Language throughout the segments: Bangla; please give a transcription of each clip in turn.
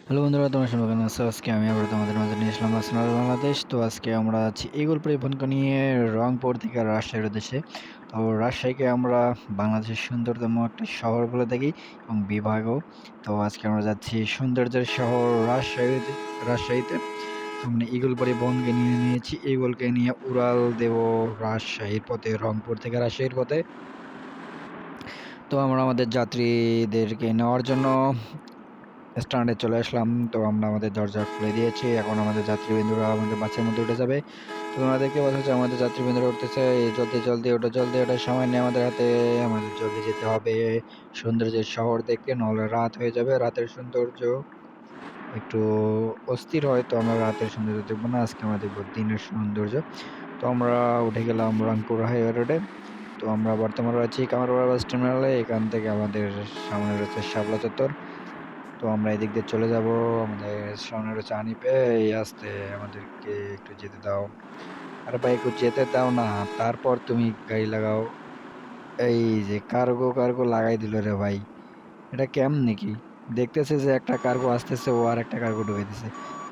হ্যালো বন্ধুরা, তোমরা সবাই কেমন আছো? আজকে আমি আবার তোমাদের মাঝে নিয়ে আসলাম আর্সেনাল বাংলাদেশ। তো আজকে আমরা আছি ইগল পরিবহনকে নিয়ে রংপুর থেকে রাজশাহীর উদ্দেশ্যে। তো রাজশাহীকে আমরা বাংলাদেশের সুন্দরতম একটা শহর বলে থাকি এবং বিভাগও। তো আজকে আমরা যাচ্ছি সৌন্দর্যের শহর রাজশাহীতে। তো আমরা ইগল পরিবহনকে নিয়ে নিয়েছি, ইগলকে নিয়ে উড়াল দেব রাজশাহীর পথে, রংপুর থেকে রাজশাহীর পথে। তো আমরা আমাদের যাত্রীদেরকে নেওয়ার জন্য স্ট্যান্ডে চলে আসলাম। তো আমরা আমাদের দরজা খুলে দিয়েছি। এখন আমাদের যাত্রীবৃন্দরা আমাদের বাসের মধ্যে উঠে যাবে। তো তোমরা দেখতে পাচ্ছ যে আমাদের যাত্রীবৃন্দরা উঠতেছে। জলদি, জলদি ওঠো, জলদি ওঠো। সময় নেই আমাদের হাতে। আমাদের জলদি যেতে হবে সৌন্দর্যের শহর দেখতে, নইলে রাত হয়ে যাবে। রাতের সৌন্দর্য একটু অস্থির হয়। তো আমরা রাতের সৌন্দর্য দেখব না। আজকে আমরা দেখব দিনের সৌন্দর্য। তো আমরা উঠে গেলাম রংপুর হাইওয়ে রোডে। তো আমরা বর্তমানে রয়েছি কামারপাড়া বাস টার্মিনালে। এখান থেকে আমাদের সামনে রয়েছে শাপলা চত্বর। তো আমরা এদিক দিয়ে চলে যাব। আমাদের সামনে রয়েছে আনিপে। এই আস্তে আমাদেরকে একটু যেতে দাও। আরে ভাই, একটু যেতে দাও না। তারপর তুমি গাড়ি লাগাও। এই যে কার্গো কার্গো লাগাই দিল রে ভাই। এটা কেমনে কি? দেখতেছে যে একটা কার্গো আসতেছে, ও আর একটা কার্গো ঢুকে দিছে।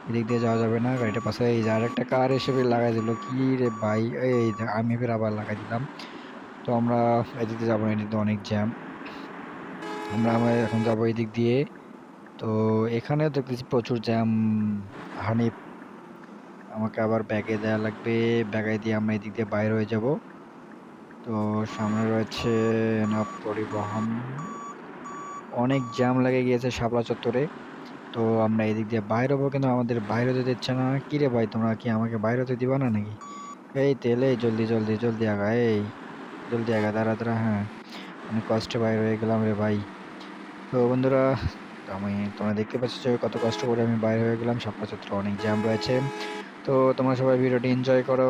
এদিক দিয়ে যাওয়া যাবে না, গাড়িটা পাশে। এই যে আর একটা কার এসে ফির লাগাই দিল। কি রে ভাই! এই যে আমি ফির আবার লাগাই দিলাম। তো আমরা এদিক দিয়ে যাবো না, এদিক দিয়ে অনেক জ্যাম। আমরা এখন যাবো এই দিক দিয়ে। তো এখানেও দেখতেছি প্রচুর জ্যাম। হানিফ, আমাকে আবার ব্যাগে দেয়া লাগবে। ব্যাগায় দিয়ে আমরা এদিক দিয়ে বাইর হয়ে যাব। তো সামনে রয়েছে নব পরিবহন। অনেক জ্যাম লেগে গিয়েছে শাপলা চত্বরে। তো আমরা এদিক দিয়ে বাইর হবো, কিন্তু আমাদের বাইর হতে দিচ্ছে না। কি রে ভাই, তোমরা কি আমাকে বাইর হতে দিবা না নাকি? এই তেলে জলদি জলদি জলদি আগা, এই জলদি আগা, দাঁড়া দাঁড়া। হ্যাঁ, অনেক কষ্টে বাইর হয়ে গেলাম রে ভাই। তো বন্ধুরা, তোমরা দেখতে পাচ্ছ যে কত কষ্ট করে আমি বাইর হয়ে গেলাম। শাপলা চত্বরে অনেক জ্যাম রয়েছে। তো তোমরা সবাই ভিডিওটি এনজয় করো।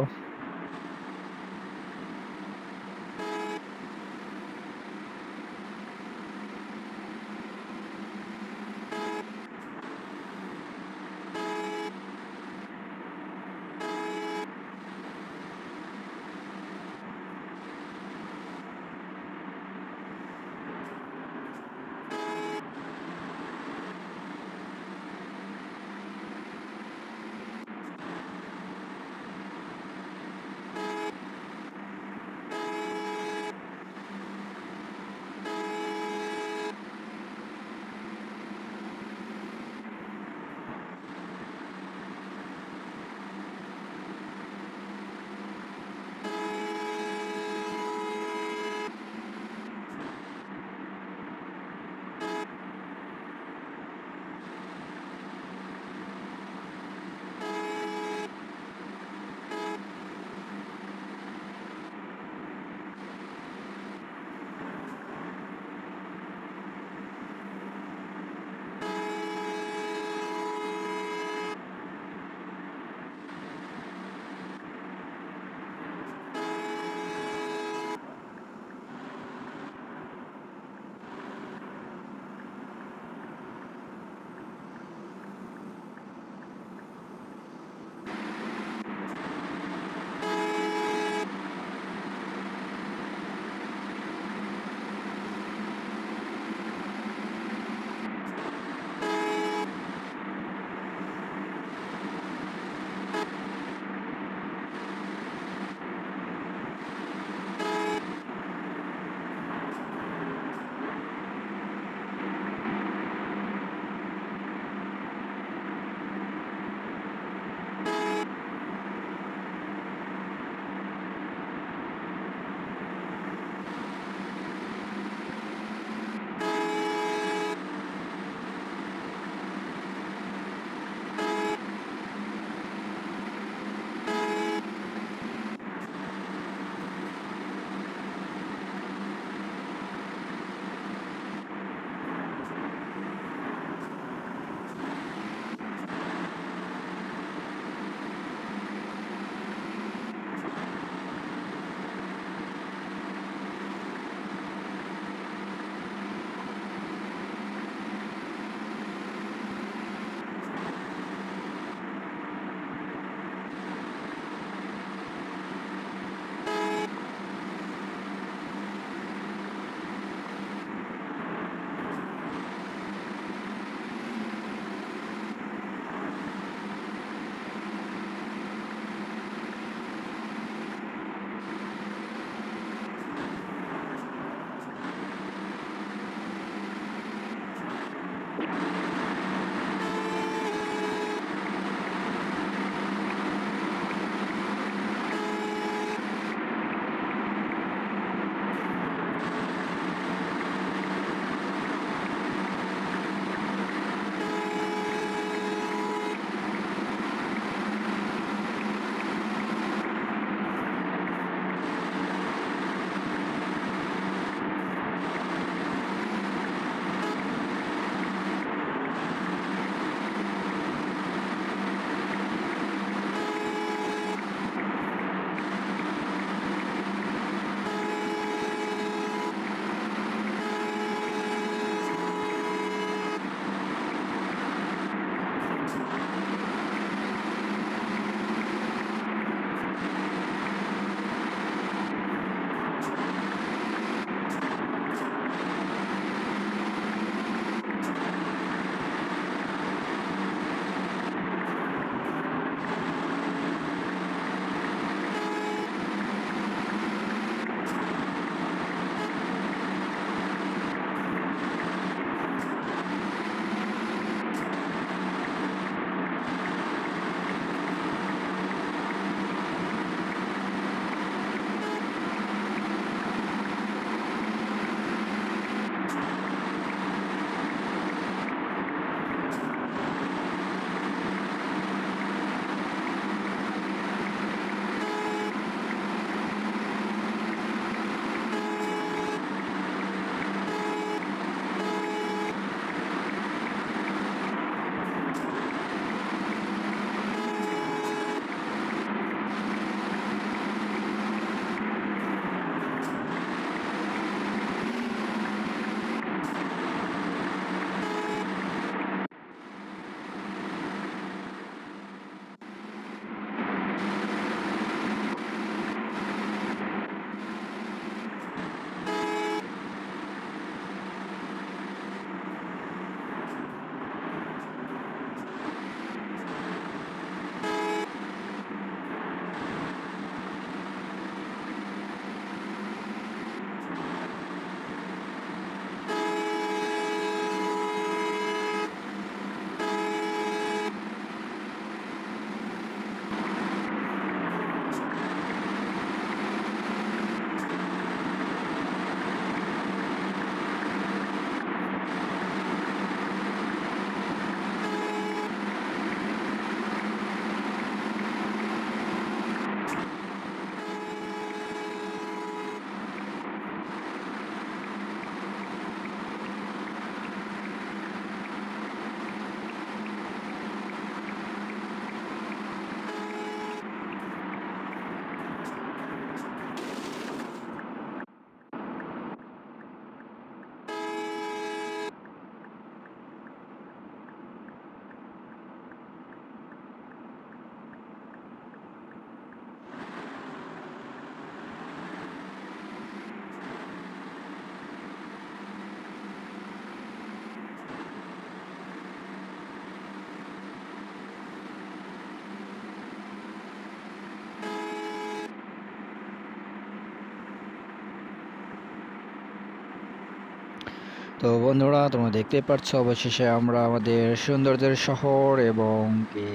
তো বন্ধুরা তোমরা দেখতেই পাচ্ছ অবশেষে আমরা আমাদের সৌন্দর্যের শহর এবং কি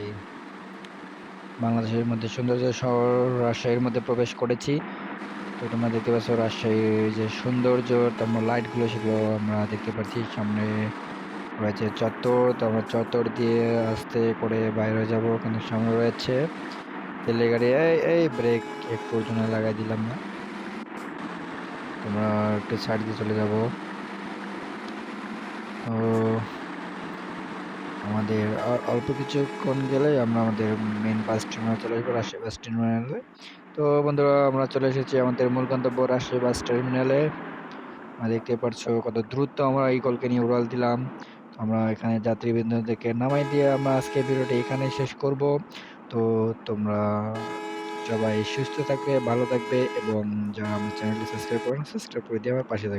বাংলাদেশের মধ্যে সৌন্দর্যের শহর রাজশাহীর মধ্যে প্রবেশ করেছি। তো তোমরা দেখতে পাচ্ছ রাজশাহীর যে সৌন্দর্য, তোমরা লাইটগুলো সেগুলো আমরা দেখতে পাচ্ছি। সামনে রয়েছে চত্বর, তো আমরা চত্বর দিয়ে আস্তে করে বাইরে যাব, কিন্তু সামনে রয়েছে তেলের গাড়ি। এই ব্রেক একটু জন্য লাগাই দিলাম না, তোমরা একটু সাইড দিয়ে চলে যাব। তো আমাদের অল্প কিছুক্ষণ গেলেই আমরা আমাদের মেন বাস টার্মিনাল চলে আসবো, রাজশাহী বাস টার্মিনালে। তো বন্ধুরা আমরা চলে এসেছি আমাদের মূল গন্তব্য রাজশাহী বাস টার্মিনালে। দেখতে পাচ্ছ কত দ্রুত আমরা এই কলকে নিয়ে উড়াল দিলাম। আমরা এখানে যাত্রীবৃন্দদেরকে নামাই দিয়ে আমরা আজকে ভিডিওটি এখানেই শেষ করব। তো তোমরা সবাই সুস্থ থাকবে, ভালো থাকবে এবং যারা আমার চ্যানেলটি সাবস্ক্রাইব করেন সাবস্ক্রাইব করে দিয়ে আমার পাশে থাকবে।